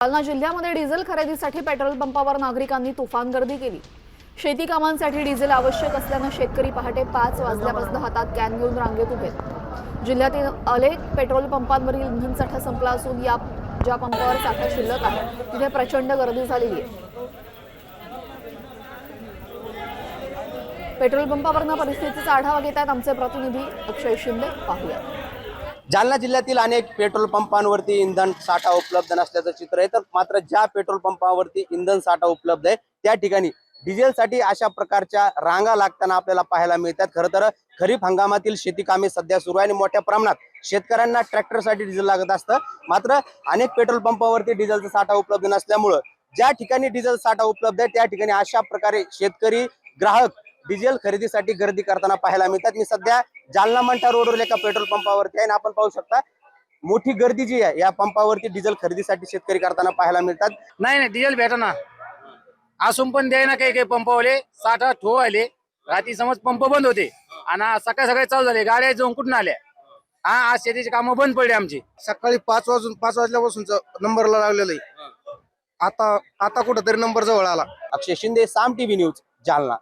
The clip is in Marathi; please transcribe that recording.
जालना जिल्ह्यामध्ये डिझेल खरेदीसाठी पेट्रोल पंपावर नागरिकांनी तुफान गर्दी केली। शेती कामांसाठी डिझेल आवश्यक असल्याने शेतकरी पहाटे 5 वाजल्यापासून हातात कॅन घेऊन रांगेत उभे आहेत। जिल्ह्यातील अनेक पेट्रोल पंपांवरील इंधन साठा संपला असून ज्या पंपावर साठा शिल्लक आहे तिथे प्रचंड गर्दी झालेली आहे। पेट्रोल पंपावरनं परिस्थितीचा आढावा घेतात आमचे प्रतिनिधी अक्षय शिंदे। पाहूया। जालना जिल्ह्यातील अनेक पेट्रोल पंपांवरती इंधन साठा उपलब्ध नसल्याचं चित्र आहे। तर मात्र ज्या पेट्रोल पंपावरती इंधन साठा उपलब्ध आहे त्या ठिकाणी डिझेलसाठी अशा प्रकारच्या रांगा लागताना आपल्याला पाहायला मिळतात। खरं तर खरीप हंगामातील शेती कामे सध्या सुरू आहे आणि मोठ्या प्रमाणात शेतकऱ्यांना ट्रॅक्टरसाठी डिझेल लागत असतं। मात्र अनेक पेट्रोल पंपावरती डिझेलचा साठा उपलब्ध नसल्यामुळं ज्या ठिकाणी डिझेल साठा उपलब्ध आहे त्या ठिकाणी अशा प्रकारे शेतकरी ग्राहक डिझेल खरेदीसाठी गर्दी करताना पाहायला मिळतात। मी सध्या जालना मंठा रोडवर एका पेट्रोल पंपावरती आहे आणि आपण पाहू शकता मोठी गर्दी जी आहे या पंपावरती डिझेल खरेदीसाठी शेतकरी करताना पाहायला मिळतात। नाही डिझेल भेटना असून पण द्याय ना काही पंपावाले साठा ठोवायले रात्री समज पंप बंद होते आणि सकाळी चालू झाले गाड्या जाऊन कुठून आल्या। आज शेतीची कामं बंद पडली आमची। सकाळी 5 वाजल्यापासून नंबरला लागलेलं आहे। आता कुठंतरी नंबर जवळ आला। अक्षय शिंदे, साम टीव्ही न्यूज, जालना।